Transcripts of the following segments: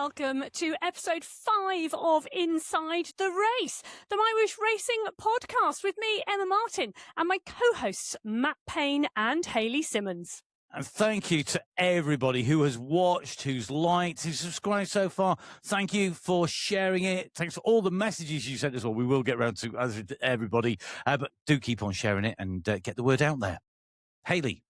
welcome to episode 5 of Inside the Race, the MyWhoosh Racing Podcast with me, Emma Martin, and my co-hosts, Matt Payne and Hayley Simmons. And thank you to everybody who has watched, who's liked, who's subscribed so far. Thank you for sharing it. Thanks for all the messages you sent as well. We will get around to answering to everybody, but do keep on sharing it and get the word out there. Hayley,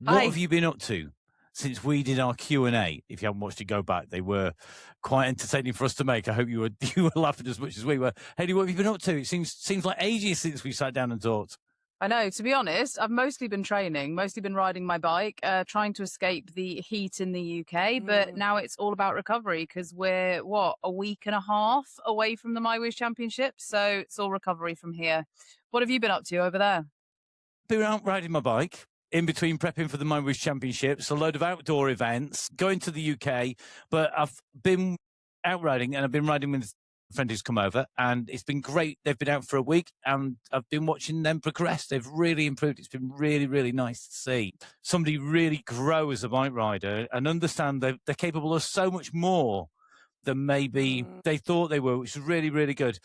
what have you been up to since we did our Q&A? If you haven't watched it, go back. They were quite entertaining for us to make. I hope you were laughing as much as we were. Hayley, what have you been up to? It seems like ages since we sat down and talked. I know, to be honest, I've mostly been training, mostly been riding my bike, trying to escape the heat in the UK. But now it's all about recovery because we're, a week and a half away from the MyWhoosh Championship. So it's all recovery from here. What have you been up to over there? Been out riding my bike in between prepping for the MyWhoosh Championships, a load of outdoor events, going to the UK. But I've been out riding and I've been riding with friend who's come over, and it's been great. They've been out for a week and I've been watching them progress. They've really improved. It's been really, really nice to see somebody really grow as a bike rider and understand they're capable of so much more than maybe they thought they were, which is really, really good.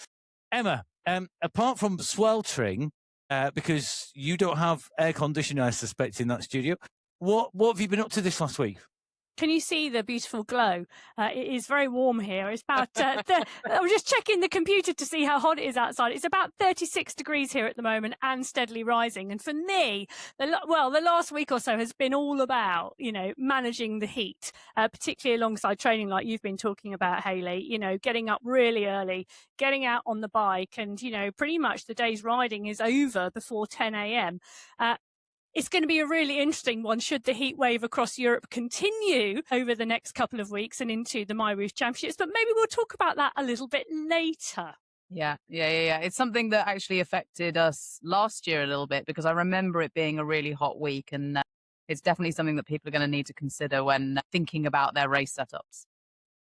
Emma, apart from sweltering, because you don't have air conditioning, I suspect, in that studio, what have you been up to this last week? Can you see the beautiful glow? It is very warm here. It's about, I'm just checking the computer to see how hot it is outside. It's about 36 degrees here at the moment and steadily rising. And for me, the last week or so has been all about, managing the heat, particularly alongside training like you've been talking about, Hayley, getting up really early, getting out on the bike and, pretty much the day's riding is over before 10 a.m. It's going to be a really interesting one should the heat wave across Europe continue over the next couple of weeks and into the MyWhoosh Championships. But maybe we'll talk about that a little bit later. Yeah. It's something that actually affected us last year a little bit because I remember it being a really hot week, and it's definitely something that people are going to need to consider when thinking about their race setups.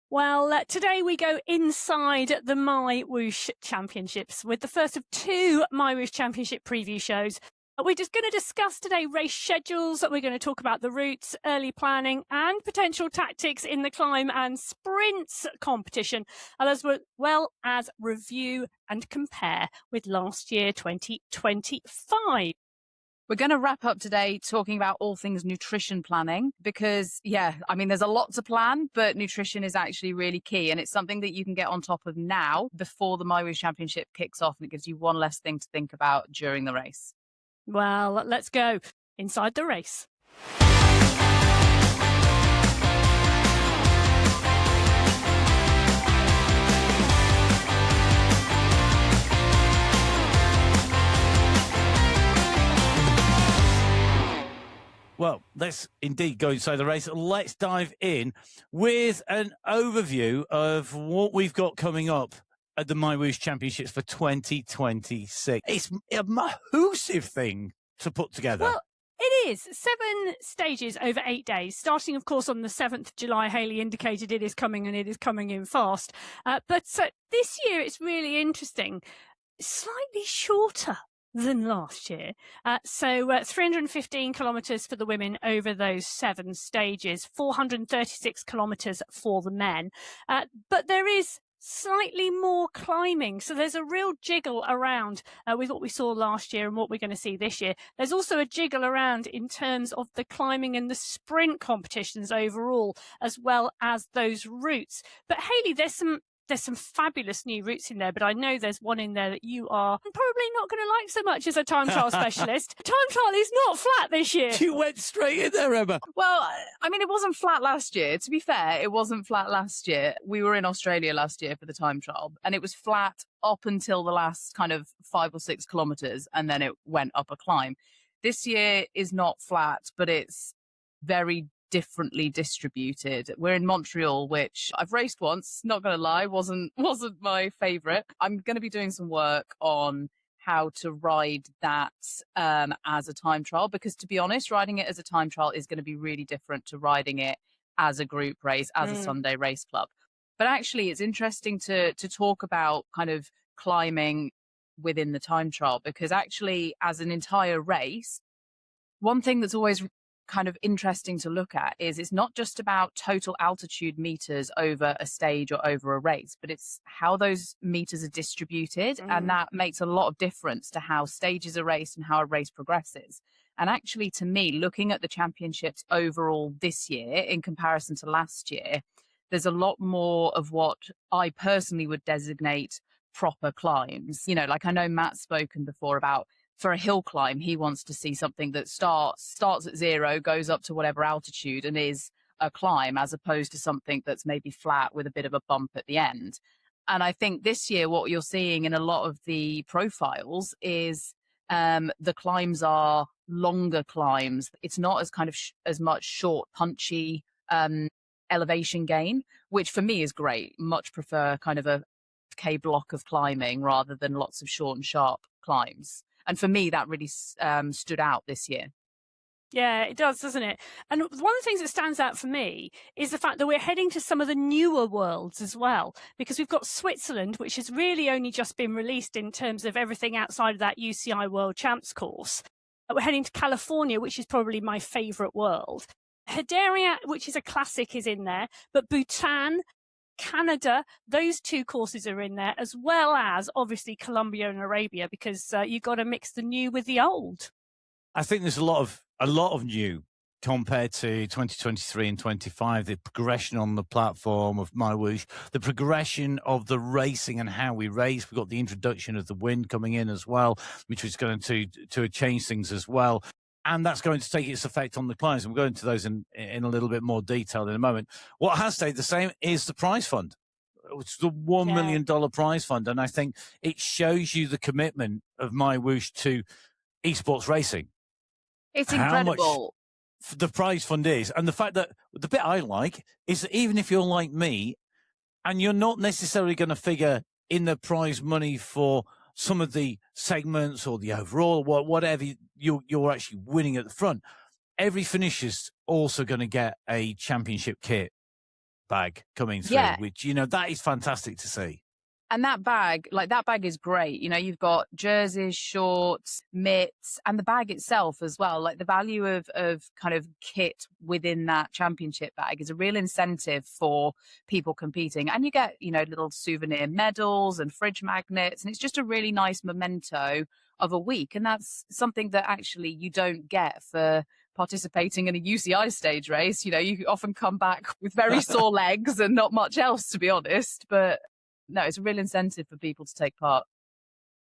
Well, today we go inside the MyWhoosh Championships with the first of 2 MyWhoosh Championship preview shows. We're just going to discuss today race schedules. We're going to talk about the routes, early planning and potential tactics in the climb and sprints competition, as well as review and compare with last year 2025. We're going to wrap up today talking about all things nutrition planning because, there's a lot to plan, but nutrition is actually really key. And it's something that you can get on top of now before the MyWhoosh Championship kicks off, and it gives you one less thing to think about during the race. Well, let's go inside the race. Well, let's indeed go inside the race. Let's dive in with an overview of what we've got coming up at the MyWhoosh Championships for 2026. It's a massive thing to put together. Well, it is 7 stages over 8 days, starting, of course, on the 7th of July. Hayley indicated it is coming and it is coming in fast. But this year, it's really interesting, slightly shorter than last year. So 315 kilometres for the women over those 7 stages, 436 kilometres for the men. But there is slightly more climbing. So there's a real jiggle around with what we saw last year and what we're going to see this year. There's also a jiggle around in terms of the climbing and the sprint competitions overall, as well as those routes. But Hayley, there's some fabulous new routes in there, but I know there's one in there that you are probably not going to like so much as a time trial specialist. Time trial is not flat this year. You went straight in there, Emma. Well, it wasn't flat last year. To be fair, it wasn't flat last year. We were in Australia last year for the time trial, and it was flat up until the last kind of 5 or 6 kilometres, and then it went up a climb. This year is not flat, but it's very differently distributed. We're in Montreal, which I've raced once, not going to lie, wasn't my favourite. I'm going to be doing some work on how to ride that as a time trial, because to be honest, riding it as a time trial is going to be really different to riding it as a group race, as a Sunday race club. But actually, it's interesting to talk about kind of climbing within the time trial, because actually, as an entire race, one thing that's always kind of interesting to look at is it's not just about total altitude meters over a stage or over a race, but it's how those meters are distributed. And that makes a lot of difference to how stages are raced and how a race progresses. And actually, to me, looking at the championships overall this year in comparison to last year, there's a lot more of what I personally would designate proper climbs. You know, like I know Matt's spoken before about, for a hill climb, he wants to see something that starts at 0, goes up to whatever altitude and is a climb, as opposed to something that's maybe flat with a bit of a bump at the end. And I think this year, what you're seeing in a lot of the profiles is the climbs are longer climbs. It's not as kind of as much short, punchy elevation gain, which for me is great. Much prefer kind of a K block of climbing rather than lots of short and sharp climbs. And for me, that really stood out this year. Yeah, it does, doesn't it? And one of the things that stands out for me is the fact that we're heading to some of the newer worlds as well, because we've got Switzerland, which has really only just been released in terms of everything outside of that UCI World Champs course. We're heading to California, which is probably my favourite world. Hedaria, which is a classic, is in there, but Bhutan, Canada, those 2 courses are in there, as well as obviously Colombia and Arabia, because you've got to mix the new with the old. I think there's a lot of new compared to 2023 and 25. The progression on the platform of MyWhoosh, the progression of the racing and how we race. We've got the introduction of the wind coming in as well, which is going to change things as well. And that's going to take its effect on the clients. And we'll go into those in a little bit more detail in a moment. What has stayed the same is the prize fund. It's the $1 million prize fund. And I think it shows you the commitment of MyWhoosh to esports racing. It's incredible. How much the prize fund is. And the fact that the bit I like is that even if you're like me and you're not necessarily going to figure in the prize money for some of the segments or the overall, whatever you're actually winning at the front, every finisher's also going to get a championship kit bag coming through, which, that is fantastic to see. And that bag is great. You've got jerseys, shorts, mitts, and the bag itself as well. Like the value of kind of kit within that championship bag is a real incentive for people competing. And you get, little souvenir medals and fridge magnets. And it's just a really nice memento of a week. And that's something that actually you don't get for participating in a UCI stage race. You often come back with very sore legs and not much else, to be honest. But no, it's a real incentive for people to take part.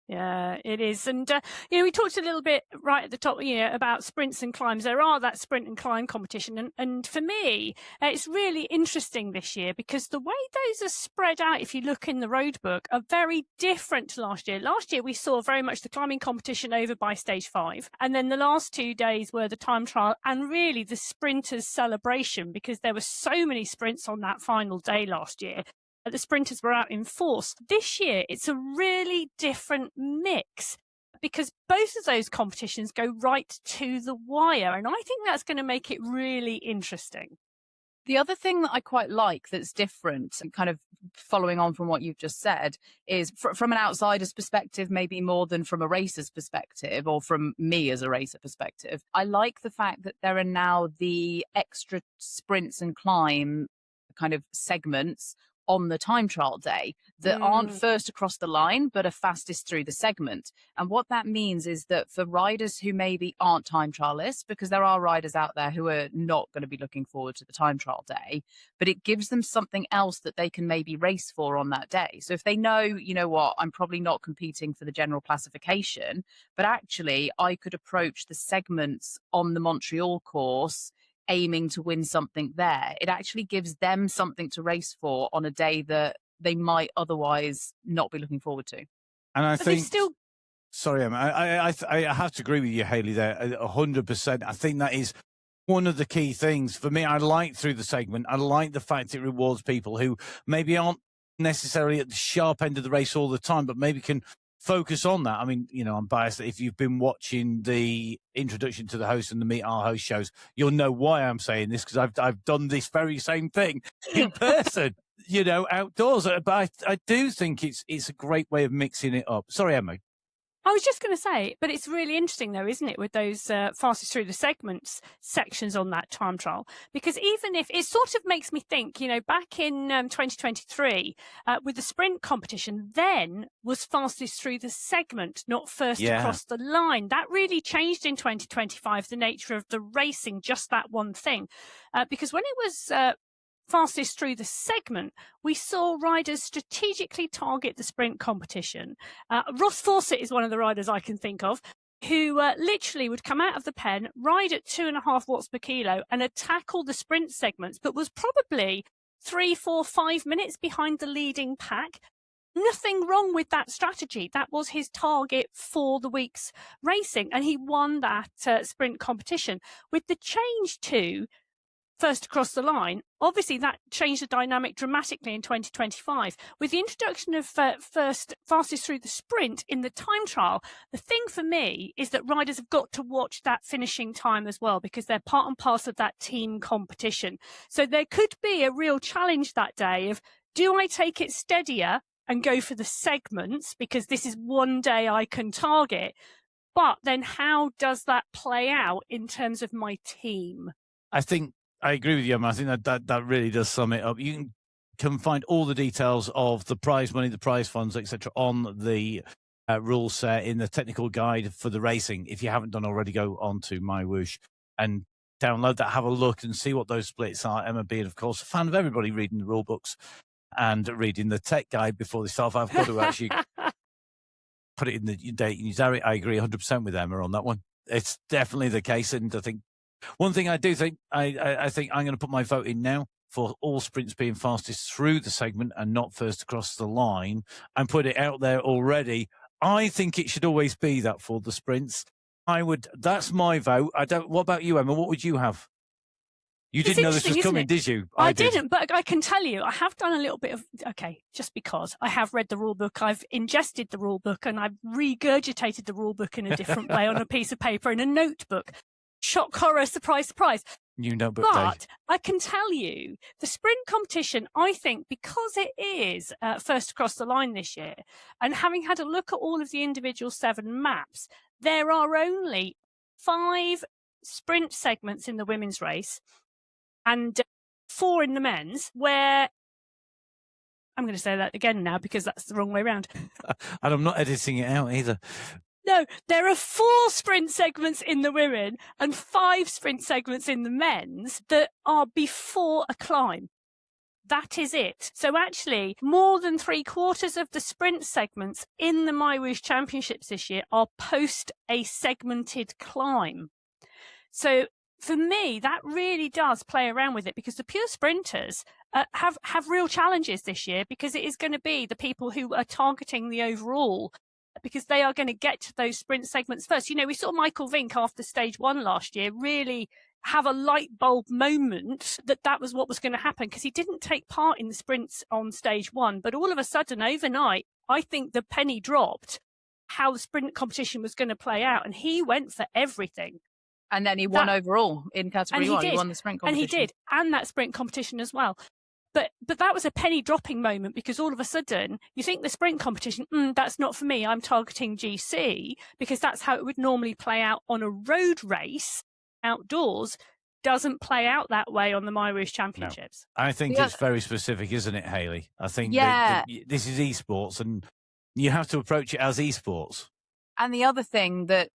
Yeah, it is. And, we talked a little bit right at the top, about sprints and climbs. There are that sprint and climb competition. And for me, it's really interesting this year because the way those are spread out, if you look in the road book, are very different to last year. Last year, we saw very much the climbing competition over by stage 5. And then the last 2 days were the time trial and really the sprinters' celebration because there were so many sprints on that final day last year. The sprinters were out in force. This year, it's a really different mix because both of those competitions go right to the wire. And I think that's going to make it really interesting. The other thing that I quite like that's different, and kind of following on from what you've just said, is from an outsider's perspective, maybe more than from a racer's perspective or from me as a racer perspective. I like the fact that there are now the extra sprints and climb kind of segments on the time trial day that aren't first across the line, but are fastest through the segment. And what that means is that for riders who maybe aren't time trialists, because there are riders out there who are not going to be looking forward to the time trial day, but it gives them something else that they can maybe race for on that day. So if they know, I'm probably not competing for the general classification, but actually I could approach the segments on the Montreal course aiming to win something there, it actually gives them something to race for on a day that they might otherwise not be looking forward to. And I think sorry, Emma, I have to agree with you, Hayley, there 100%. I think that is one of the key things for me. I like through the segment. I like the fact it rewards people who maybe aren't necessarily at the sharp end of the race all the time, but maybe can focus on that. I mean, I'm biased. If you've been watching the introduction to the host and the Meet Our Host shows, you'll know why I'm saying this because I've done this very same thing in person, outdoors. But I do think it's a great way of mixing it up. Sorry, Emma. I was just going to say, but it's really interesting though, isn't it, with those fastest through the segments sections on that time trial? Because even if it sort of makes me think, back in 2023 with the sprint competition, then was fastest through the segment, not first across the line. That really changed in 2025, the nature of the racing, just that one thing. Because when it was fastest through the segment, we saw riders strategically target the sprint competition. Ross Fawcett is one of the riders I can think of who literally would come out of the pen, ride at 2.5 watts per kilo and attack all the sprint segments, but was probably 3, 4, 5 minutes behind the leading pack. Nothing wrong with that strategy. That was his target for the week's racing, and he won that sprint competition. With the change to first across the line, obviously that changed the dynamic dramatically in 2025. With the introduction of fastest through the sprint in the time trial, the thing for me is that riders have got to watch that finishing time as well, because they're part and parcel of that team competition. So there could be a real challenge that day of, do I take it steadier and go for the segments because this is one day I can target? But then how does that play out in terms of my team? I agree with you, Emma. I think that really does sum it up. You can find all the details of the prize money, the prize funds, etc., on the rule set in the technical guide for the racing. If you haven't done already, go on to MyWhoosh and download that, have a look and see what those splits are. Emma being, of course, a fan of everybody reading the rule books and reading the tech guide before they start. I've got to actually put it in the date news. I agree 100% with Emma on that one. It's definitely the case, and I think one thing I do think, I think I'm going to put my vote in now for all sprints being fastest through the segment and not first across the line, and put it out there already. I think it should always be that for the sprints. That's my vote. What about you, Emma? What would you have? You didn't know this was coming, did you? I didn't, but I can tell you, I have done a little bit of, just because I have read the rule book, I've ingested the rule book, and I've regurgitated the rule book in a different way on a piece of paper in a notebook. Shock, horror, surprise, surprise. You know, but I can tell you, the sprint competition, I think, because it is first across the line this year, and having had a look at all of the individual 7 maps, there are only 5 sprint segments in the women's race and 4 in the men's, where I'm going to say that again now because that's the wrong way around. And I'm not editing it out either. No, there are 4 sprint segments in the women and 5 sprint segments in the men's that are before a climb. That is it. So actually, more than 3/4 of the sprint segments in the MyWhoosh Championships this year are post a segmented climb. So for me, that really does play around with it, because the pure sprinters have real challenges this year, because it is going to be the people who are targeting the overall, because they are going to get to those sprint segments first. We saw Michael Vink after stage 1 last year really have a light bulb moment that was what was going to happen, because he didn't take part in the sprints on stage 1. But all of a sudden, overnight, I think the penny dropped how the sprint competition was going to play out, and he went for everything. And then he won overall in category 1. He won the sprint competition. And he did, and that sprint competition as well. But that was a penny dropping moment, because all of a sudden you think the sprint competition, that's not for me. I'm targeting GC, because that's how it would normally play out on a road race outdoors. Doesn't play out that way on the MyWhoosh Championships. No. I think it's very specific, isn't it, Hayley? I think this is esports, and you have to approach it as esports. And the other thing that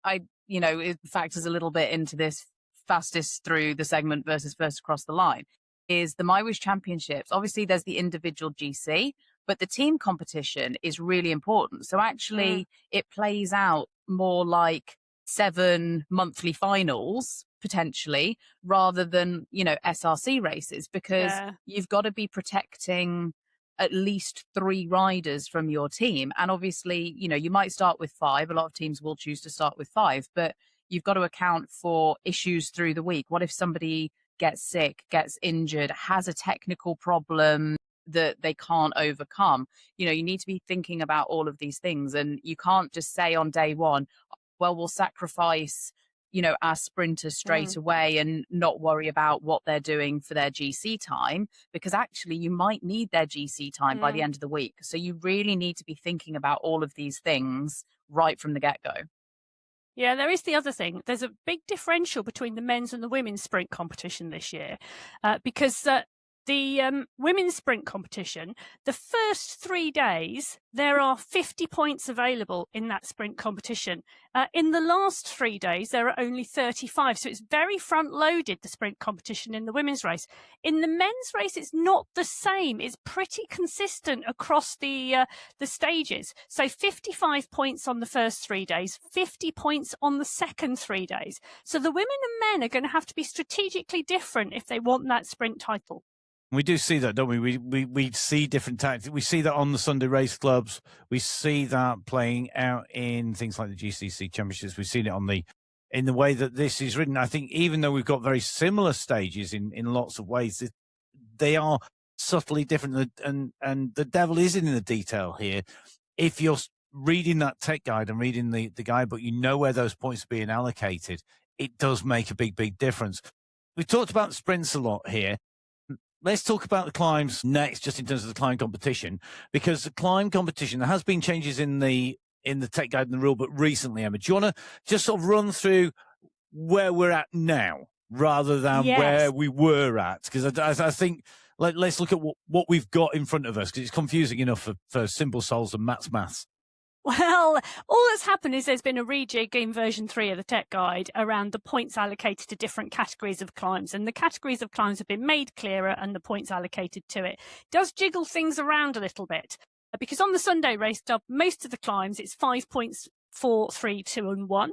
it factors a little bit into this fastest through the segment versus first across the line is the MyWhoosh Championships. Obviously, there's the individual GC, but the team competition is really important. So actually, it plays out more like 7 monthly finals, potentially, rather than, SRC races, because you've got to be protecting at least 3 riders from your team. And obviously, you might start with 5. A lot of teams will choose to start with 5, but you've got to account for issues through the week. What if somebody gets sick, gets injured, has a technical problem that they can't overcome? You need to be thinking about all of these things, and you can't just say on day 1, well, we'll sacrifice our sprinters straight away and not worry about what they're doing for their GC time, because actually you might need their GC time by the end of the week. So you really need to be thinking about all of these things right from the get-go. Yeah, there is the other thing. There's a big differential between the men's and the women's sprint competition this year, because the women's sprint competition, the first 3 days, there are 50 points available in that sprint competition. In the last 3 days, there are only 35. So it's very front loaded, the sprint competition in the women's race. In the men's race, it's not the same. It's pretty consistent across the stages. So 55 points on the first 3 days, 50 points on the second 3 days. So the women and men are going to have to be strategically different if they want that sprint title. We do see that, don't we? We see different tactics. We see that on the Sunday race clubs. We see that playing out in things like the GCC championships. We've seen it in the way that this is written. I think even though we've got very similar stages in lots of ways, they are subtly different. And the devil is in the detail here. If you're reading that tech guide and reading the guidebook, you know where those points are being allocated. It does make a big difference. We've talked about the sprints a lot here. Let's talk about the climbs next, just in terms of the climb competition, because the climb competition, there has been changes in the tech guide and the rule book recently, Emma. Do you want to just sort of run through where we're at now rather than where we were at? Because I think let's look at what we've got in front of us, because it's confusing enough for simple souls and maths. Well, all that's happened is there's been a rejig in version 3 of the tech guide around the points allocated to different categories of climbs. And the categories of climbs have been made clearer and the points allocated to it. Does jiggle things around a little bit. Because on the Sunday race club, most of the climbs, it's 5 points, 4, 3, 2 and 1.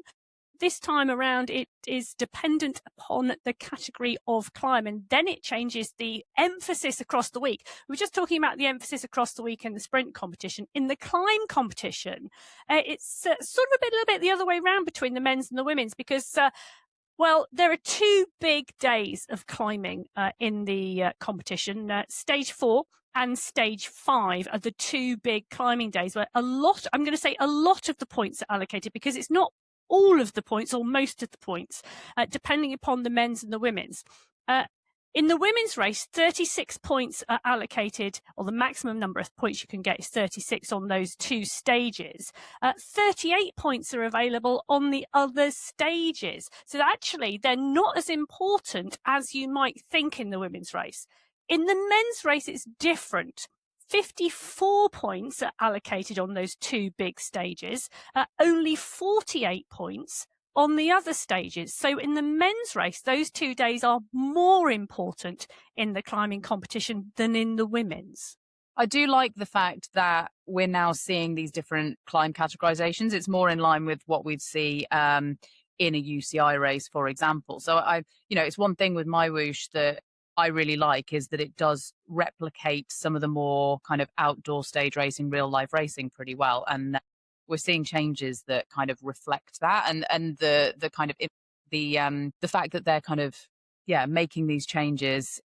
This time around, it is dependent upon the category of climb, and then it changes the emphasis across the week. We were just talking about the emphasis across the week in the sprint competition. In the climb competition, it's sort of a little bit the other way around between the men's and the women's, because there are 2 big days of climbing in the competition. Stage 4 and stage 5 are the 2 big climbing days where a lot of the points are allocated, because it's not all of the points or most of the points, depending upon the men's and the women's. In the women's race, 36 points are allocated, or the maximum number of points you can get is 36 on those 2 stages. 38 points are available on the other stages. So actually, they're not as important as you might think in the women's race. In the men's race, it's different. 54 points are allocated on those 2 big stages, only 48 points on the other stages. So in the men's race, those 2 days are more important in the climbing competition than in the women's. I do like the fact that we're now seeing these different climb categorizations. It's more in line with what we'd see in a UCI race, for example. So it's one thing with MyWhoosh that I really like, is that it does replicate some of the more kind of outdoor stage racing, real life racing pretty well. And we're seeing changes that kind of reflect that, and the kind of the fact that they're kind of making these changes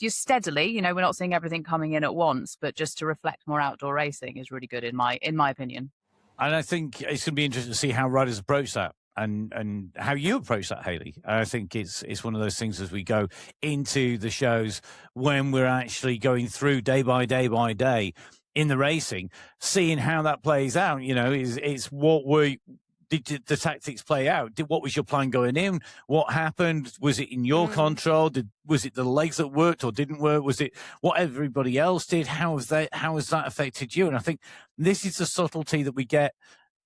just steadily. We're not seeing everything coming in at once, but just to reflect more outdoor racing is really good in my opinion. And I think it's going to be interesting to see how riders approach that. And how you approach that, Hayley. I think it's one of those things as we go into the shows, when we're actually going through day by day in the racing, seeing how that plays out. It's what did the tactics play out? What was your plan going in? What happened? Was it in your control? Was it the legs that worked or didn't work? Was it what everybody else did? How has that affected you? And I think this is the subtlety that we get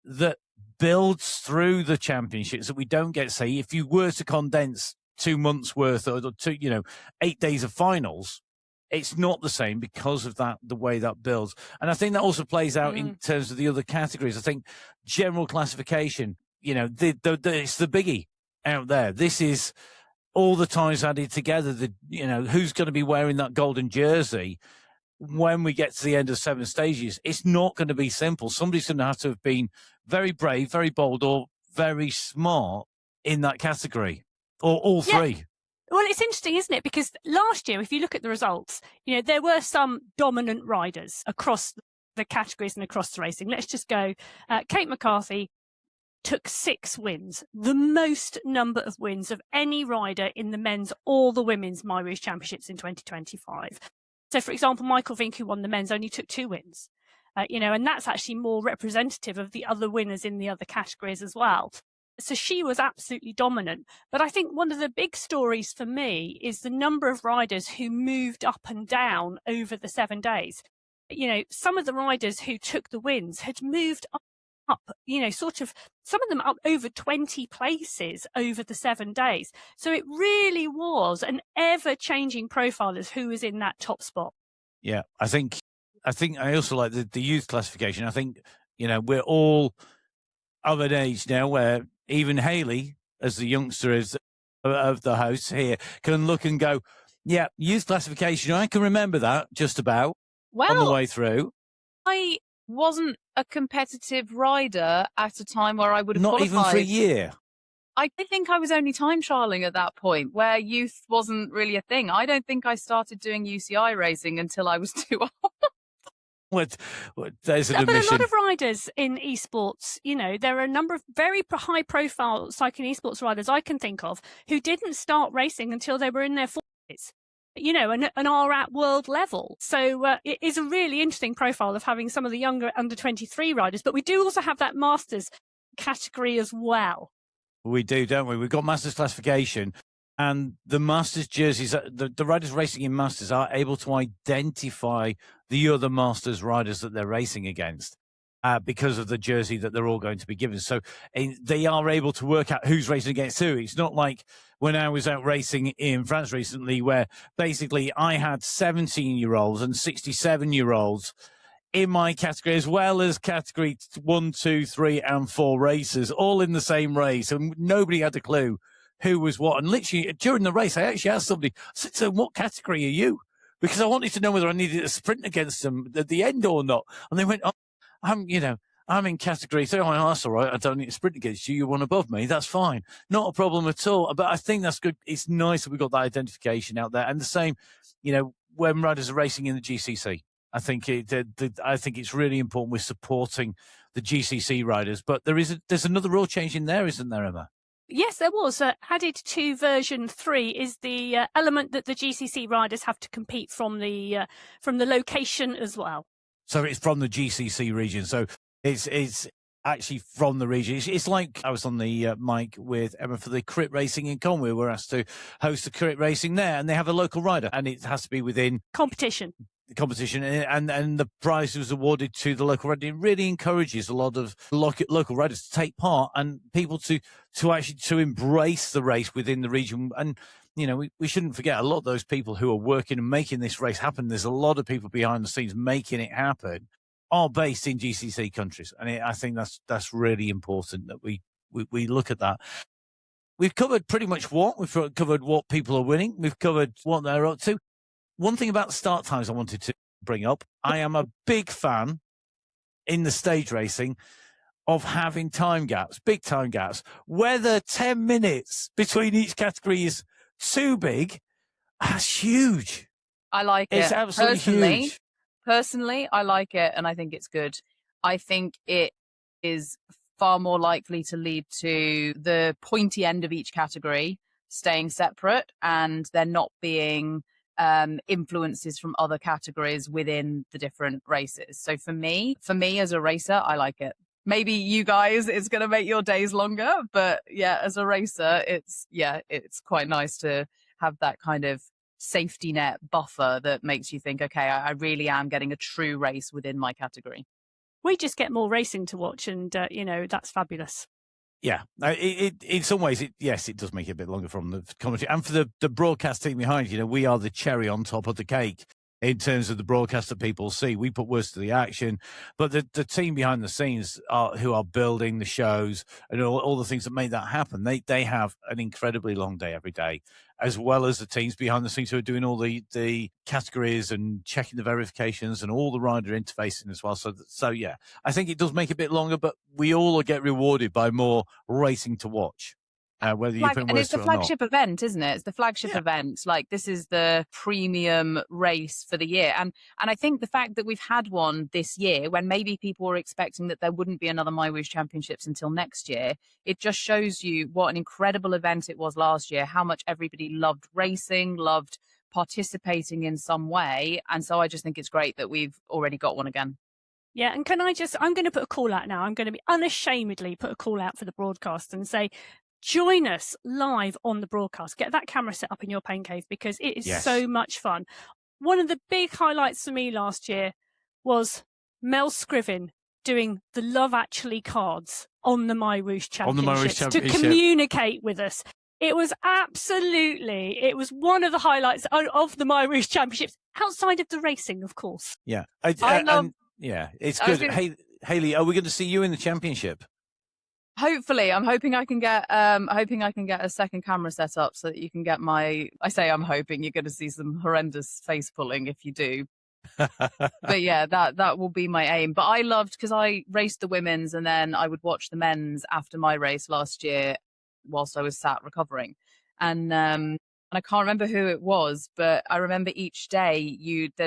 that builds through the championships, that we don't get. Say, if you were to condense 2 months worth or 8 days of finals, it's not the same because of that, the way that builds. And I think that also plays out in terms of the other categories. I think general classification, it's the biggie out there. This is all the times added together. Who's going to be wearing that golden jersey when we get to the end of 7 stages? It's not going to be simple. Somebody's going to have been very brave, very bold, or very smart in that category, or all 3. Well, it's interesting, isn't it? Because last year, if you look at the results, there were some dominant riders across the categories and across the racing. Let's just go Kate McCarthy, took 6 wins, the most number of wins of any rider in the men's or the women's MyWhoosh Championships in 2025. So, for example, Michael Vink, who won the men's, only took 2 wins. And that's actually more representative of the other winners in the other categories as well. So she was absolutely dominant. But I think one of the big stories for me is the number of riders who moved up and down over the 7 days. Some of the riders who took the wins had moved up, some of them up over 20 places over the 7 days. So it really was an ever-changing profile as who was in that top spot. Yeah, I think I also like the youth classification. I think, we're all of an age now where even Hayley, as the youngster is of the house here, can look and go, yeah, youth classification. I can remember that just about on the way through. I wasn't a competitive rider at a time where I would have Not qualified. even for a year. I think I was only time trialing at that point where youth wasn't really a thing. I don't think I started doing UCI racing until I was too old. There's an But admission. a lot of riders in esports, there are a number of very high-profile cycling esports riders I can think of who didn't start racing until they were in their 40s, and are at world level. So it is a really interesting profile of having some of the younger under 23 riders. But we do also have that Masters category as well. We do, don't we? We've got Masters classification. And the Masters jerseys, the riders racing in Masters are able to identify the other Masters riders that they're racing against because of the jersey that they're all going to be given. So they are able to work out who's racing against who. It's not like when I was out racing in France recently where basically I had 17-year-olds and 67-year-olds in my category, as well as category 1, 2, 3, and 4 racers, all in the same race. And nobody had a clue who was what. And literally during the race, I actually asked somebody, I said, so what category are you? Because I wanted to know whether I needed to sprint against them at the end or not. And they went, oh, I'm in category 3. Oh, that's all right. I don't need to sprint against you. You're one above me. That's fine. Not a problem at all. But I think that's good. It's nice that we've got that identification out there. And the same, when riders are racing in the GCC, I think it's really important we're supporting the GCC riders. But there's another rule change in there, isn't there, Emma? Yes, there was. Added to version 3 is the element that the GCC riders have to compete from the location as well. So it's from the GCC region. So it's actually from the region. It's like I was on the mic with Emma for the crit racing in Conway. We're asked to host the crit racing there, and they have a local rider, and it has to be within competition. The competition, and the prize was awarded to the local rider. It really encourages a lot of local riders to take part and people to actually embrace the race within the region. And we shouldn't forget a lot of those people who are working and making this race happen. There's a lot of people behind the scenes making it happen are based in GCC countries, and I think that's really important that we look at that. We've covered pretty much we've covered what people are winning. We've covered what they're up to. One thing about start times I wanted to bring up, I am a big fan in the stage racing of having time gaps, big time gaps. Whether 10 minutes between each category is too big, that's huge. I like it. It's absolutely huge. Personally, I like it and I think it's good. I think it is far more likely to lead to the pointy end of each category staying separate and there not being influences from other categories within the different races. So for me as a racer, I like it. Maybe you guys, it's going to make your days longer, but yeah, as a racer, it's quite nice to have that kind of safety net buffer that makes you think, okay, I really am getting a true race within my category. We just get more racing to watch and, that's fabulous. Yeah, in some ways, it does make it a bit longer from the commentary. And for the broadcast team behind, we are the cherry on top of the cake in terms of the broadcast that people see. We put words to the action, but the team behind the scenes who are building the shows and all the things that make that happen, they have an incredibly long day every day, as well as the teams behind the scenes who are doing all the categories and checking the verifications and all the rider interfacing as well. So yeah, I think it does make it a bit longer, but we all get rewarded by more racing to watch. whether you put in And Worcester it's the or not. flagship event, isn't it? It's the flagship event. Like, this is the premium race for the year. And I think the fact that we've had one this year, when maybe people were expecting that there wouldn't be another MyWhoosh Championships until next year, it just shows you what an incredible event it was last year, how much everybody loved racing, loved participating in some way. And so I just think it's great that we've already got one again. Yeah, and I'm going to put a call out now. I'm going to be unashamedly put a call out for the broadcast and say, join us live on the broadcast. Get that camera set up in your pain cave because it is so much fun. One of the big highlights for me last year was Mel Scriven doing the Love Actually cards on the MyWhoosh Championships to communicate with us. It was one of the highlights of the MyWhoosh Championships, outside of the racing, of course. Yeah. It's good. Hayley, are we going to see you in the championship? Hopefully, I'm hoping I can get a second camera set up so that you can get I'm hoping you're going to see some horrendous face pulling if you do. But yeah, that will be my aim. But I loved, because I raced the women's and then I would watch the men's after my race last year whilst I was sat recovering. And I can't remember who it was, but I remember each day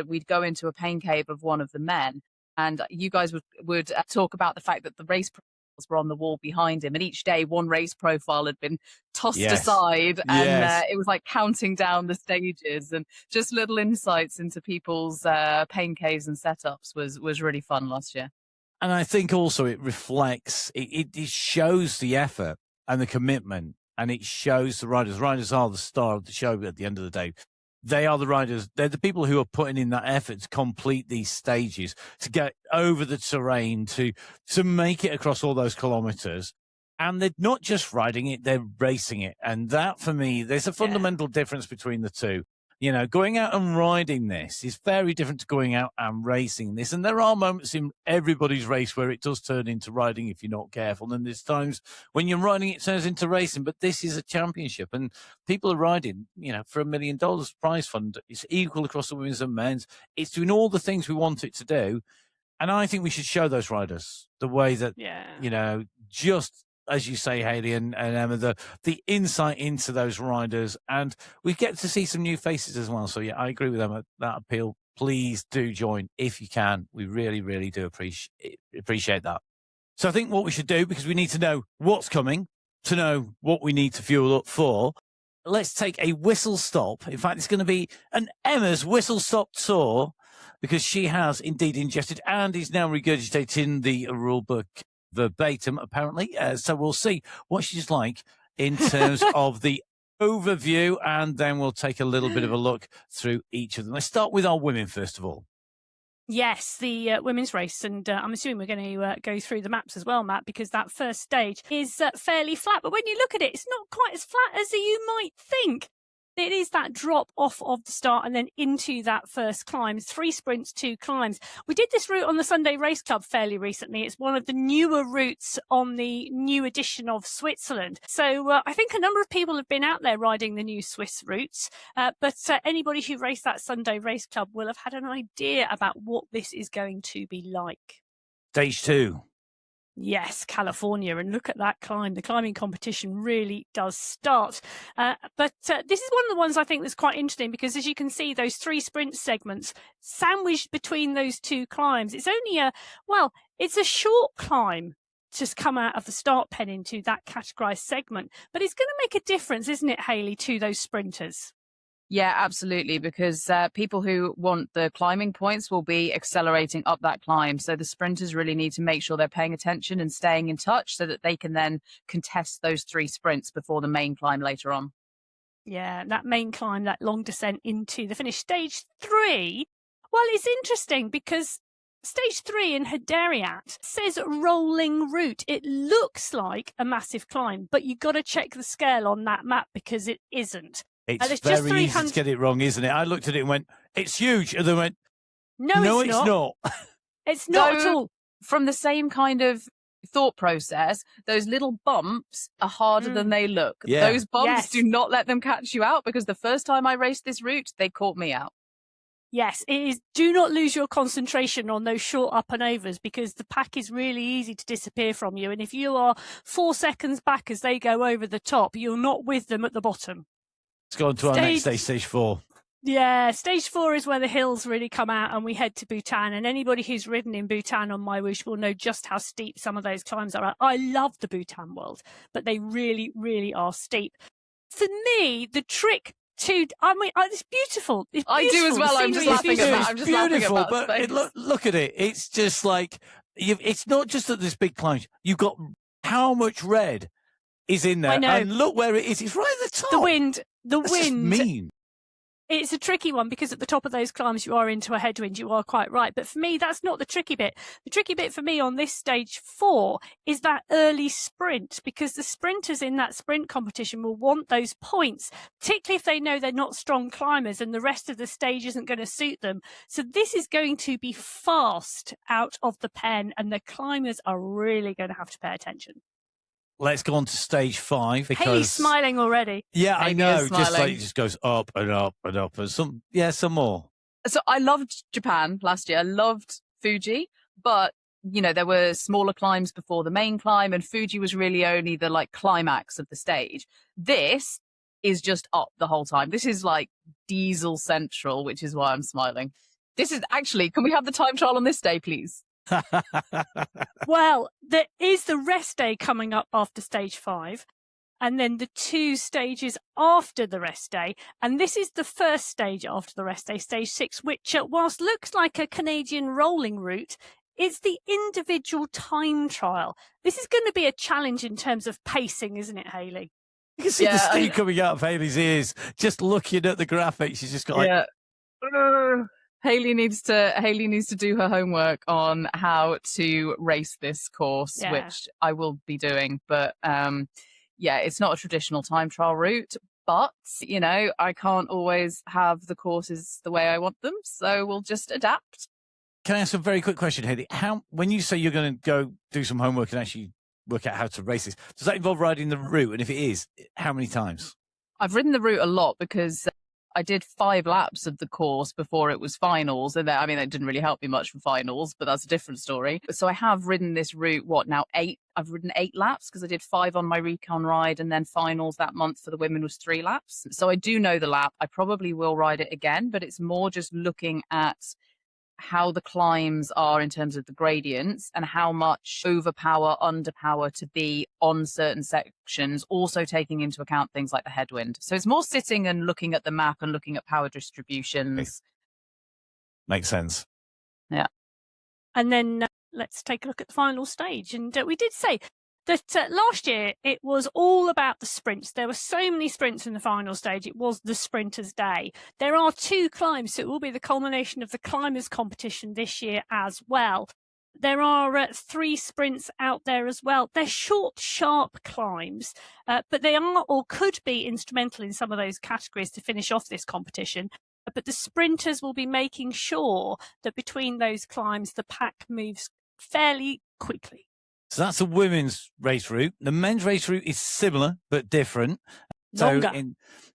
we'd go into a pain cave of one of the men, and you guys would talk about the fact that the race profiles were on the wall behind him, and each day one race profile had been tossed aside, and it was like counting down the stages, and just little insights into people's pain caves and setups was really fun last year. And I think also it reflects, it shows the effort and the commitment. And it shows the riders. Riders are the star of the show at the end of the day. They are the riders. They're the people who are putting in that effort to complete these stages, to get over the terrain, to make it across all those kilometers. And they're not just riding it, they're racing it. And that, for me, there's a fundamental difference between the two. You know, going out and riding this is very different to going out and racing this. And there are moments in everybody's race where it does turn into riding if you're not careful. And there's times when you're riding, it turns into racing. But this is a championship and people are riding, for $1 million prize fund. It's equal across the women's and men's. It's doing all the things we want it to do. And I think we should show those riders the way that, just as you say, Hayley and Emma, the insight into those riders, and we get to see some new faces as well. So yeah, I agree with Emma, that appeal. Please do join if you can. We really, really do appreciate that. So I think what we should do, because we need to know what's coming, to know what we need to fuel up for, let's take a whistle stop. In fact, it's going to be an Emma's whistle stop tour, because she has indeed ingested and is now regurgitating the rule book verbatim, apparently. So we'll see what she's like in terms of the overview, and then we'll take a little bit of a look through each of them. Let's start with our women first of all. Yes, the women's race, and I'm assuming we're going to go through the maps as well, Matt, because that first stage is fairly flat. But when you look at it, it's not quite as flat as you might think. It is that drop off of the start and then into that first climb. 3 sprints, 2 climbs. We did this route on the Sunday Race Club fairly recently. It's one of the newer routes on the new edition of Switzerland. So I think a number of people have been out there riding the new Swiss routes. But anybody who raced that Sunday Race Club will have had an idea about what this is going to be like. Stage 2. Yes, California, and look at that climb. The climbing competition really does start. But this is one of the ones I think that's quite interesting, because as you can see, those 3 sprint segments sandwiched between those 2 climbs. It's only it's a short climb to come out of the start pen into that categorized segment. But it's going to make a difference, isn't it, Hayley, to those sprinters? Yeah, absolutely, because people who want the climbing points will be accelerating up that climb. So the sprinters really need to make sure they're paying attention and staying in touch so that they can then contest those 3 sprints before the main climb later on. Yeah, that main climb, that long descent into the finish. Stage 3, well, it's interesting because Stage 3 in Hadariat says rolling route. It looks like a massive climb, but you've got to check the scale on that map because it isn't. It's very easy to get it wrong, isn't it? I looked at it and went, it's huge. And then went, no, it's not. It's not at all. From the same kind of thought process, those little bumps are harder than they look. Yeah. Those bumps, do not let them catch you out, because the first time I raced this route, they caught me out. Yes, it is. Do not lose your concentration on those short up and overs, because the pack is really easy to disappear from you. And if you are 4 seconds back as they go over the top, you're not with them at the bottom. Let's go on to our next stage, stage 4. Yeah, stage 4 is where the hills really come out and we head to Bhutan. And anybody who's ridden in Bhutan on MyWhoosh will know just how steep some of those climbs are. I love the Bhutan world, but they really, really are steep. For me, the trick it's beautiful. It's beautiful. I do as well. I'm just laughing at that. I'm just laughing at that. But look at it. It's just like, it's not just that there's big climbs. You've got how much red is in there. I know. And look where it is. It's right at the top. The wind. That's just mean. It's a tricky one because at the top of those climbs, you are into a headwind. You are quite right. But for me, that's not the tricky bit. The tricky bit for me on this stage 4 is that early sprint, because the sprinters in that sprint competition will want those points, particularly if they know they're not strong climbers and the rest of the stage isn't going to suit them. So this is going to be fast out of the pen, and the climbers are really going to have to pay attention. Let's go on to stage 5. Because Hayley's smiling already. Yeah, Hayley I know. is smiling. It just goes up and up and up, and some more. So I loved Japan last year. I loved Fuji, but there were smaller climbs before the main climb, and Fuji was really only the climax of the stage. This is just up the whole time. This is like diesel central, which is why I'm smiling. This is actually, can we have the time trial on this day, please? Well, there is the rest day coming up after stage 5, and then the 2 stages after the rest day. And this is the first stage after the rest day, stage 6, which, whilst looks like a Canadian rolling route, it's the individual time trial. This is going to be a challenge in terms of pacing, isn't it, Hayley? You can see the steam coming out of Hayley's ears just looking at the graphics. She's just got Hayley needs to do her homework on how to race this course, which I will be doing. But it's not a traditional time trial route. But I can't always have the courses the way I want them, so we'll just adapt. Can I ask a very quick question, Hayley? When you say you're going to go do some homework and actually work out how to race this, does that involve riding the route? And if it is, how many times? I've ridden the route a lot because I did 5 laps of the course before it was finals. And that didn't really help me much for finals, but that's a different story. So I have ridden this route, 8? I've ridden 8 laps because I did 5 on my recon ride, and then finals that month for the women was 3 laps. So I do know the lap. I probably will ride it again, but it's more just looking at how the climbs are in terms of the gradients and how much overpower, underpower to be on certain sections, also taking into account things like the headwind. So it's more sitting and looking at the map and looking at power distributions. Makes sense. Yeah. And then let's take a look at the final stage. And we did say that last year it was all about the sprints. There were so many sprints in the final stage. It was the sprinters' day. There are 2 climbs, so it will be the culmination of the climbers' competition this year as well. There are 3 sprints out there as well. They're short, sharp climbs, but they are or could be instrumental in some of those categories to finish off this competition. But the sprinters will be making sure that between those climbs, the pack moves fairly quickly. So that's the women's race route. The men's race route is similar but different. Longer. So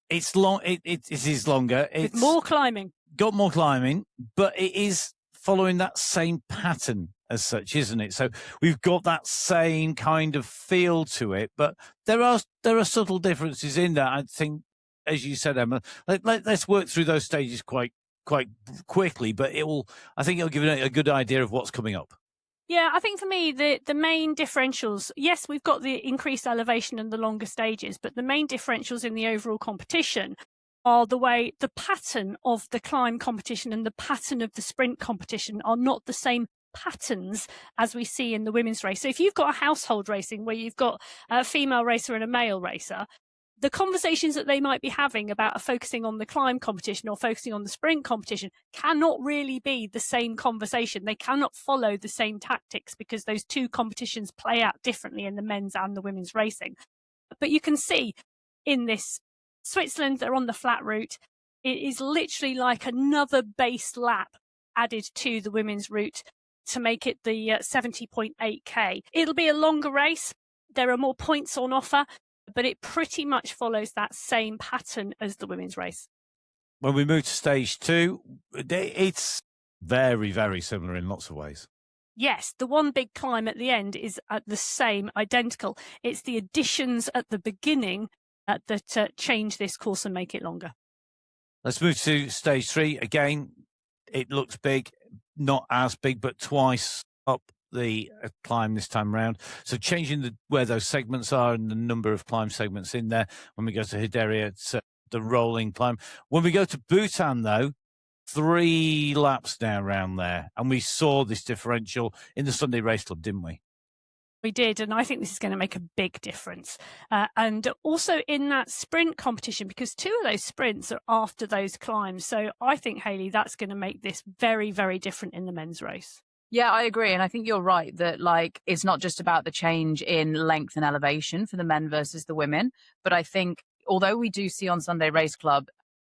it's long. It is longer. It's more climbing. Got more climbing, but it is following that same pattern as such, isn't it? So we've got that same kind of feel to it, but there are subtle differences in that. I think, as you said, Emma, let's work through those stages quite quickly, but I think it'll give you a good idea of what's coming up. Yeah, I think for me, the main differentials, yes, we've got the increased elevation and the longer stages, but the main differentials in the overall competition are the pattern of the climb competition and the pattern of the sprint competition are not the same patterns as we see in the women's race. So if you've got a household racing where you've got a female racer and a male racer, the conversations that they might be having about focusing on the climb competition or focusing on the sprint competition cannot really be the same conversation. They cannot follow the same tactics because those 2 competitions play out differently in the men's and the women's racing. But you can see in this Switzerland, they're on the flat route. It is literally like another base lap added to the women's route to make it the 70.8k. It'll be a longer race. There are more points on offer, but it pretty much follows that same pattern as the women's race. When we move to stage 2, it's very, very similar in lots of ways. Yes, the one big climb at the end is the same, identical. It's the additions at the beginning that change this course and make it longer. Let's move to stage 3. Again, it looks big, not as big, but twice up the climb this time around. So changing where those segments are and the number of climb segments in there. When we go to Hidaria, it's the rolling climb. When we go to Bhutan, though, 3 laps now around there. And we saw this differential in the Sunday Race Club, didn't we? We did, and I think this is going to make a big difference. And also in that sprint competition, because 2 of those sprints are after those climbs. So I think, Hayley, that's going to make this very, very different in the men's race. Yeah, I agree. And I think you're right that it's not just about the change in length and elevation for the men versus the women. But I think although we do see on Sunday Race Club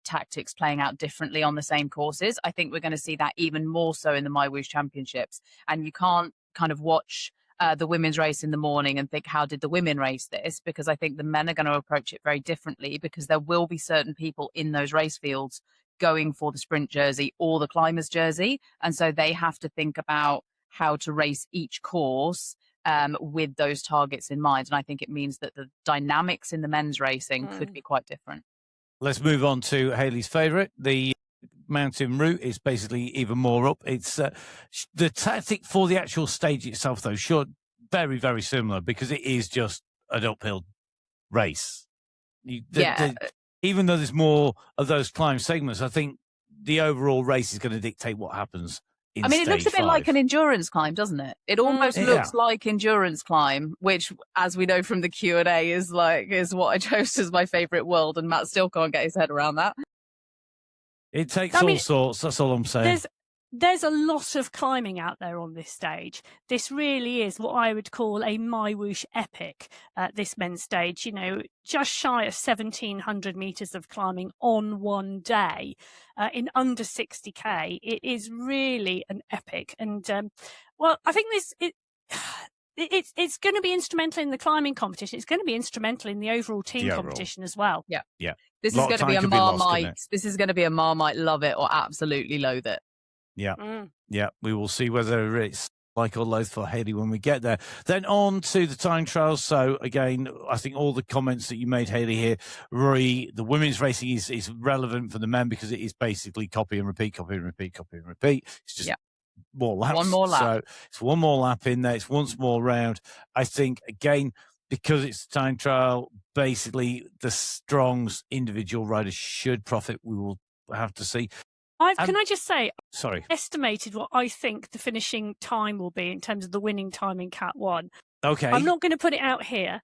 tactics playing out differently on the same courses, I think we're going to see that even more so in the MyWhoosh Championships. And you can't kind of watch the women's race in the morning and think, how did the women race this? Because I think the men are going to approach it very differently, because there will be certain people in those race fields going for the sprint jersey or the climbers jersey. And so they have to think about how to race each course with those targets in mind. And I think it means that the dynamics in the men's racing could be quite different. Let's move on to Hayley's favourite. The mountain route is basically even more up. It's the tactic for the actual stage itself, though, sure, very, very similar, because it is just an uphill race. Even though there's more of those climb segments, I think the overall race is going to dictate what happens. I mean, it looks a bit like an endurance climb, doesn't it? It almost looks like endurance climb, which, as we know from the Q&A, is what I chose as my favourite world, and Matt still can't get his head around that. It takes all sorts, that's all I'm saying. There's a lot of climbing out there on this stage. This really is what I would call a MyWhoosh epic, this men's stage. You know, just shy of 1,700 metres of climbing on one day in under 60k. It is really an epic. And, I think it's going to be instrumental in the climbing competition. It's going to be instrumental in the overall team competition as well. Yeah. Yeah. This is going to be a Marmite. This is going to be a Marmite love it or absolutely loathe it. Yeah. Yeah. We will see whether it's like or loath for Hayley when we get there. Then on to the time trials. So again, I think all the comments that you made, Hayley, here, the women's racing is relevant for the men, because it is basically copy and repeat, copy and repeat, copy and repeat. It's just more laps. One more lap. So it's one more lap in there. It's once more round. I think, again, because it's a time trial, basically the Strong's individual riders should profit. We will have to see. Can I just say, sorry, estimated what I think the finishing time will be in terms of the winning time in Cat 1. Okay. I'm not going to put it out here,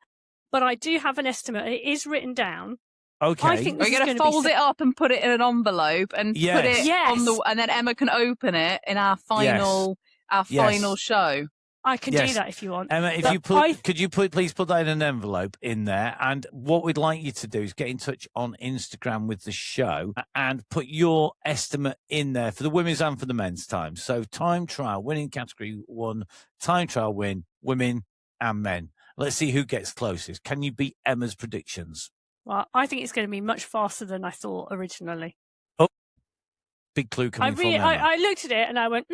but I do have an estimate. It is written down. Okay. I think we're going to fold it up and put it in an envelope and put it on and then Emma can open it in our final show. I can do that if you want. Emma, could you please put that in an envelope in there? And what we'd like you to do is get in touch on Instagram with the show and put your estimate in there for the women's and for the men's time. So time trial, winning category 1, time trial win, women and men. Let's see who gets closest. Can you beat Emma's predictions? Well, I think it's going to be much faster than I thought originally. Oh, big clue coming from Emma. I looked at it and I went,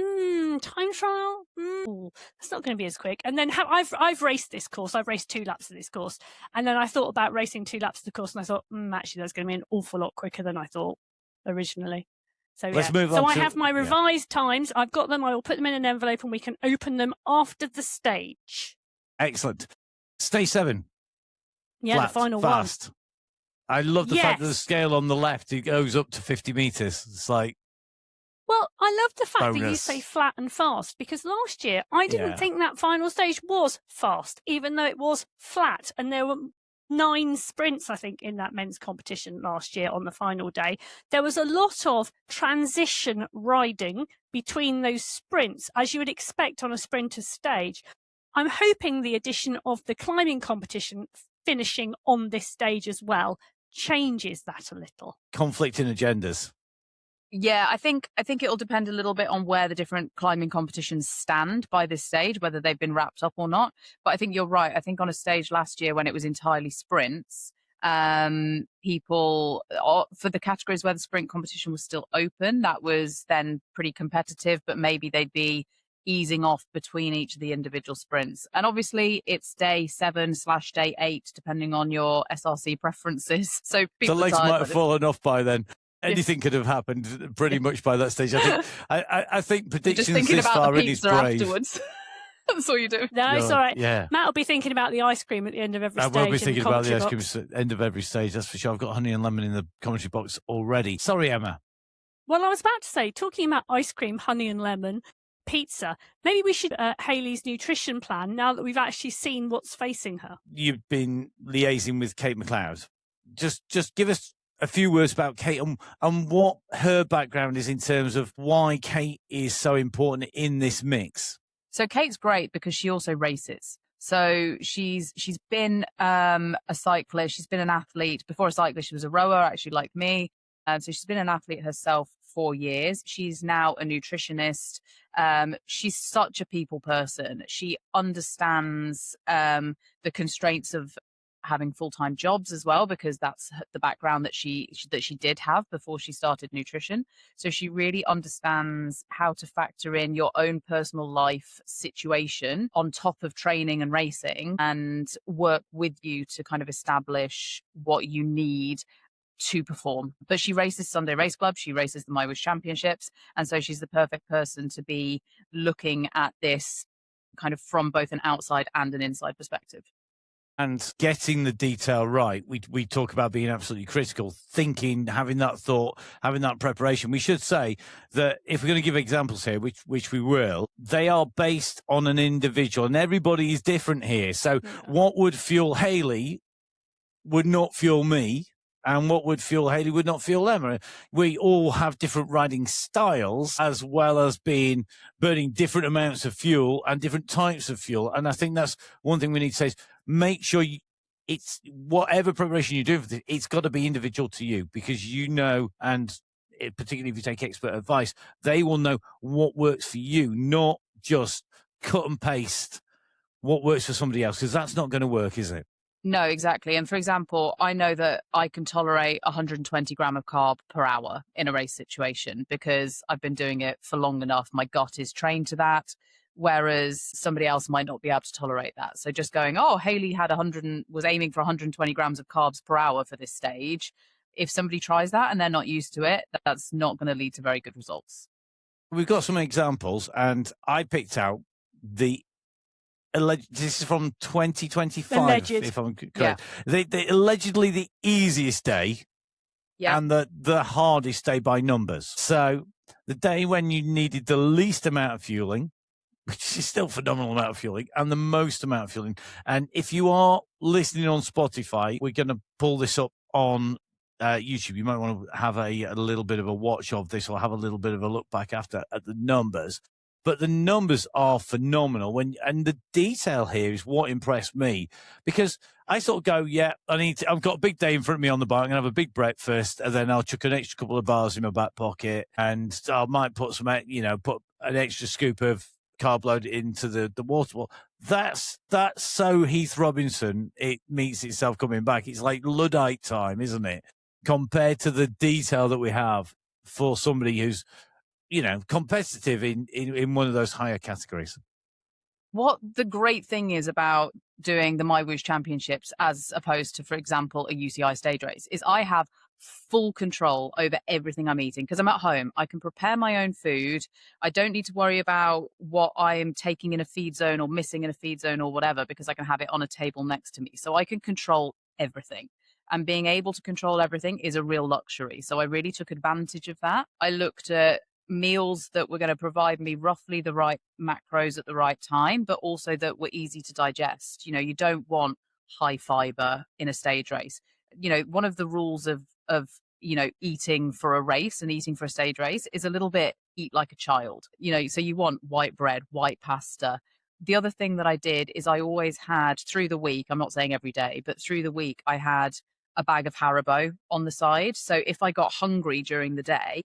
time trial? That's not going to be as quick. And then I've raced this course. I've raced 2 laps of this course. And then I thought about racing 2 laps of the course and I thought, actually, that's going to be an awful lot quicker than I thought originally. So let's move on. So I have my revised times. I've got them. I will put them in an envelope and we can open them after the stage. Excellent. Stage 7. Yeah, flat, the final fast. one. I love the fact that the scale on the left, it goes up to 50 metres. It's like... Well, I love the fact that you bonus. say flat and fast, because last year I didn't think that final stage was fast, even though it was flat. And there were 9 sprints, I think, in that men's competition last year on the final day. There was a lot of transition riding between those sprints, as you would expect on a sprinter's stage. I'm hoping the addition of the climbing competition finishing on this stage as well changes that a little. Conflicting agendas. Yeah, I think it'll depend a little bit on where the different climbing competitions stand by this stage, whether they've been wrapped up or not. But I think you're right. I think on a stage last year when it was entirely sprints, People for the categories where the sprint competition was still open, that was then pretty competitive, but maybe they'd be easing off between each of the individual sprints. And obviously it's day 7/day 8, depending on your SRC preferences. So the legs might have fallen off by then. Anything could have happened pretty much by that stage. I think predictions just thinking this about far the in is pizza brave. afterwards. That's all you do. No, it's all right. Yeah. Matt will be thinking about the ice cream at the end of every I stage. will be thinking about the ice commentary cream box. at the end of every stage, that's for sure. I've got honey and lemon in the commentary box already. Sorry, Emma. Well, I was about to say, talking about ice cream, honey and lemon, pizza, maybe we should Hayley's nutrition plan now that we've actually seen what's facing her. You've been liaising with Kate McLeod. Just give us a few words about Kate and what her background is in terms of why Kate is so important in this mix. So Kate's great because she also races. So she's been a cyclist. She's been an athlete. Before a cyclist, she was a rower, actually, like me. So she's been an athlete herself for years. She's now a nutritionist. She's such a people person. She understands the constraints of having full-time jobs as well, because that's the background that she did have before she started nutrition. So she really understands how to factor in your own personal life situation on top of training and racing, and work with you to kind of establish what you need to perform. But she races Sunday Race Club, she races the MyWhoosh Championships, and so she's the perfect person to be looking at this kind of from both an outside and an inside perspective. And getting the detail right. We talk about being absolutely critical, thinking, having that thought, having that preparation. We should say that if we're going to give examples here, which we will, they are based on an individual, and everybody is different here. So what would fuel Hayley would not fuel me, and what would fuel Hayley would not fuel Emma. We all have different riding styles, as well as burning different amounts of fuel and different types of fuel. And I think that's one thing we need to say is make sure it's whatever preparation you do for this, it's got to be individual to you, because you know, and particularly if you take expert advice, they will know what works for you, not just cut and paste what works for somebody else, because that's not going to work, is it? No, exactly. And for example, I know that I can tolerate 120 gram of carb per hour in a race situation because I've been doing it for long enough. My gut is trained to that, whereas somebody else might not be able to tolerate that. So just going, oh, Hayley was aiming for 120 grams of carbs per hour for this stage. If somebody tries that and they're not used to it, that's not going to lead to very good results. We've got some examples, and I picked out this is from 2025, if I'm correct. Yeah. Allegedly the easiest day and the hardest day by numbers. So the day when you needed the least amount of fueling, which is still a phenomenal amount of fueling, and the most amount of fueling. And if you are listening on Spotify, we're going to pull this up on YouTube. You might want to have a little bit of a watch of this, or have a little bit of a look back after at the numbers. But the numbers are phenomenal. And the detail here is what impressed me, because I sort of go, I've got a big day in front of me on the bike. I'm going to have a big breakfast, and then I'll chuck an extra couple of bars in my back pocket, and I might put put an extra scoop of carb load into the water bottle. That's so Heath Robinson. It meets itself coming back. It's like Luddite time, isn't it? Compared to the detail that we have for somebody who's, competitive in one of those higher categories. What the great thing is about doing the MyWhoosh Championships as opposed to, for example, a UCI stage race is I have full control over everything I'm eating because I'm at home. I can prepare my own food. I don't need to worry about what I am taking in a feed zone or missing in a feed zone or whatever, because I can have it on a table next to me. So I can control everything. And being able to control everything is a real luxury. So I really took advantage of that. I looked at meals that were going to provide me roughly the right macros at the right time, but also that were easy to digest. You don't want high fiber in a stage race. One of the rules of eating for a race and eating for a stage race is a little bit eat like a child. So you want white bread, white pasta. The other thing that I did is I always had through the week, I'm not saying every day, but through the week, I had a bag of Haribo on the side. So if I got hungry during the day,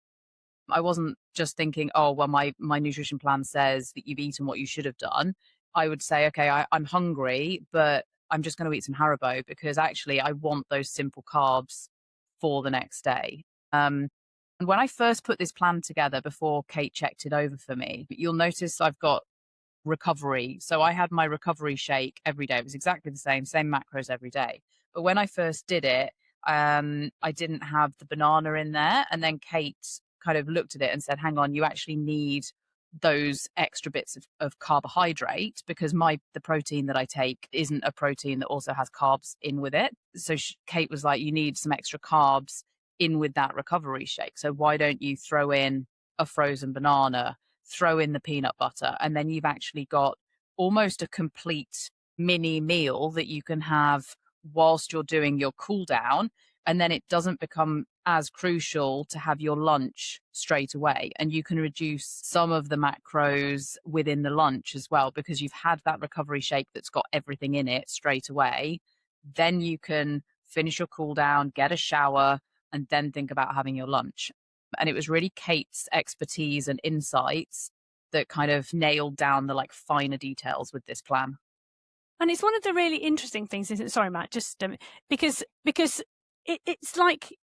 I wasn't just thinking, oh, well, my nutrition plan says that you've eaten what you should have done. I would say, okay, I'm hungry, but I'm just going to eat some Haribo because actually I want those simple carbs for the next day. And when I first put this plan together before Kate checked it over for me, you'll notice I've got recovery. So I had my recovery shake every day. It was exactly the same macros every day. But when I first did it, I didn't have the banana in there. And then Kate kind of looked at it and said, hang on, you actually need those extra bits of carbohydrate because the protein that I take isn't a protein that also has carbs in with it. So Kate was like, you need some extra carbs in with that recovery shake. So why don't you throw in a frozen banana, throw in the peanut butter, and then you've actually got almost a complete mini meal that you can have whilst you're doing your cool down. And then it doesn't become as crucial to have your lunch straight away. And you can reduce some of the macros within the lunch as well, because you've had that recovery shake that's got everything in it straight away. Then you can finish your cool down, get a shower, and then think about having your lunch. And it was really Kate's expertise and insights that kind of nailed down the finer details with this plan. And it's one of the really interesting things, isn't it? Sorry, Matt, just because it's like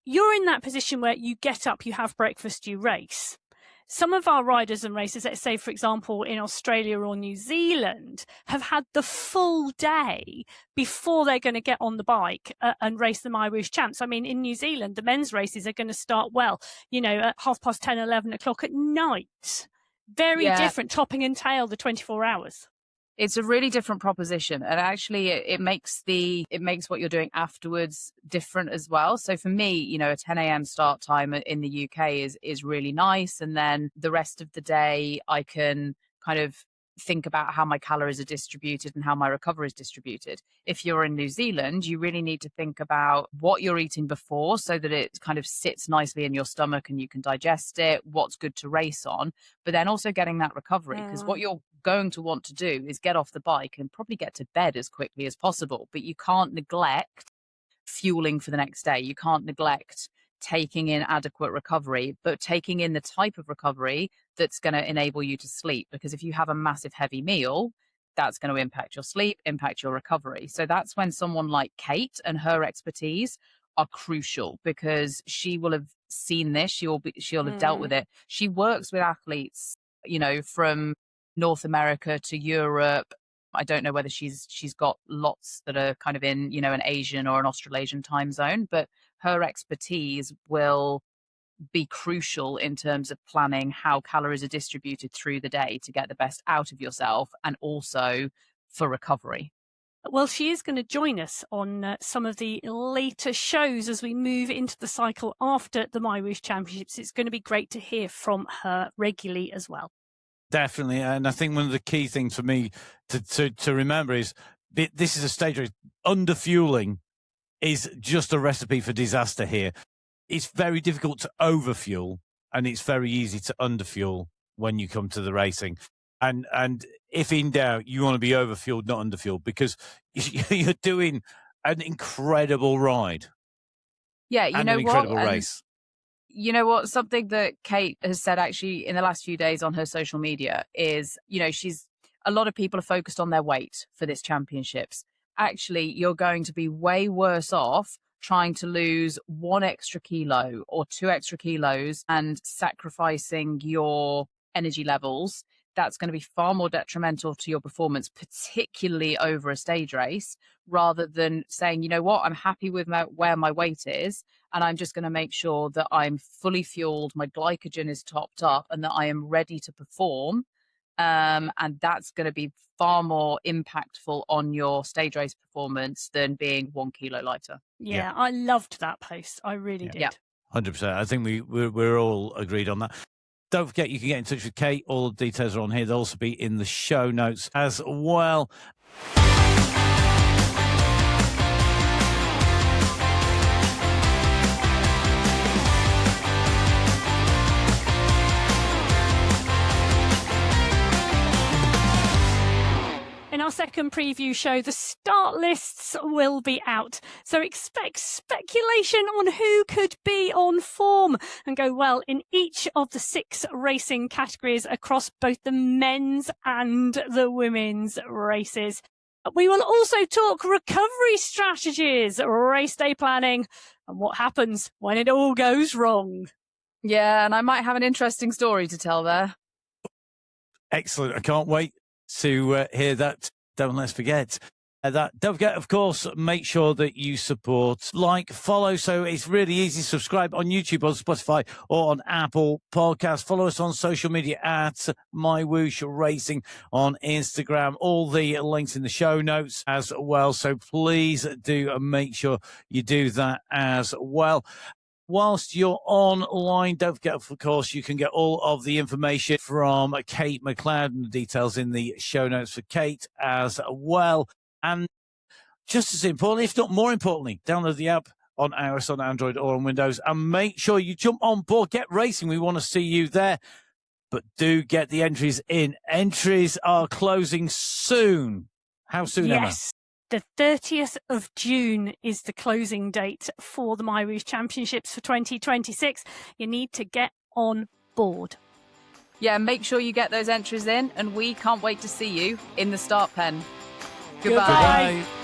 you're in that position where you get up, you have breakfast, you race. Some of our riders and racers, let's say, for example, in Australia or New Zealand, have had the full day before they're going to get on the bike and race the MyWhoosh Champs. I mean, in New Zealand, the men's races are going to start, at 10:30, 11 o'clock at night. Very different, topping and tail the 24 hours. It's a really different proposition, and actually it makes what you're doing afterwards different as well. So for me, a 10 a.m. start time in the UK is really nice, and then the rest of the day I can kind of think about how my calories are distributed and how my recovery is distributed. If you're in New Zealand, you really need to think about what you're eating before so that it kind of sits nicely in your stomach and you can digest it, what's good to race on, but then also getting that recovery, because what you're going to want to do is get off the bike and probably get to bed as quickly as possible. But you can't neglect fueling for the next day. You can't neglect taking in adequate recovery, but taking in the type of recovery that's going to enable you to sleep. Because if you have a massive heavy meal, that's going to impact your sleep, impact your recovery. So that's when someone like Kate and her expertise are crucial, because she will have seen this. She'll have dealt with it. She works with athletes, from North America to Europe. I don't know whether she's got lots that are kind of in, an Asian or an Australasian time zone, but her expertise will be crucial in terms of planning how calories are distributed through the day to get the best out of yourself, and also for recovery. Well, she is going to join us on some of the later shows as we move into the cycle after the MyWhoosh Championships. It's going to be great to hear from her regularly as well. Definitely. And I think one of the key things for me to remember is this is a stage race. Underfueling is just a recipe for disaster here. It's very difficult to overfuel, and it's very easy to underfuel when you come to the racing. And if in doubt, you want to be overfueled, not underfueled, because you're doing an incredible ride. Yeah, you and know an incredible what? race. You know what? Something that Kate has said actually in the last few days on her social media is, a lot of people are focused on their weight for this championships. Actually, you're going to be way worse off trying to lose 1 extra kilo or 2 extra kilos and sacrificing your energy levels. That's going to be far more detrimental to your performance, particularly over a stage race, rather than saying, you know what, I'm happy with where my weight is, and I'm just going to make sure that I'm fully fueled, my glycogen is topped up, and that I am ready to perform. And that's going to be far more impactful on your stage race performance than being 1 kilo lighter. Yeah, I loved that post. I really did. Yeah. 100%. I think we're all agreed on that. Don't forget, you can get in touch with Kate. All the details are on here. They'll also be in the show notes as well. In our second preview show, the start lists will be out. So expect speculation on who could be on form and go well in each of the 6 racing categories across both the men's and the women's races. We will also talk recovery strategies, race day planning, and what happens when it all goes wrong. Yeah, and I might have an interesting story to tell there. Excellent. I can't wait to hear that. Let's forget that. Don't forget, of course, make sure that you support, like, follow. So it's really easy. Subscribe on YouTube, on Spotify, or on Apple Podcasts. Follow us on social media at MyWhoosh Racing on Instagram. All the links in the show notes as well. So please do make sure you do that as well. Whilst you're online, don't forget, of course, you can get all of the information from Kate McLeod and the details in the show notes for Kate as well. And just as importantly, if not more importantly, download the app on iOS, on Android, or on Windows, and make sure you jump on board. Get racing. We want to see you there. But do get the entries in. Entries are closing soon. How soon, Emma? Yes. The 30th of June is the closing date for the MyWhoosh Championships for 2026. You need to get on board. Yeah, make sure you get those entries in, and we can't wait to see you in the start pen. Goodbye. Goodbye.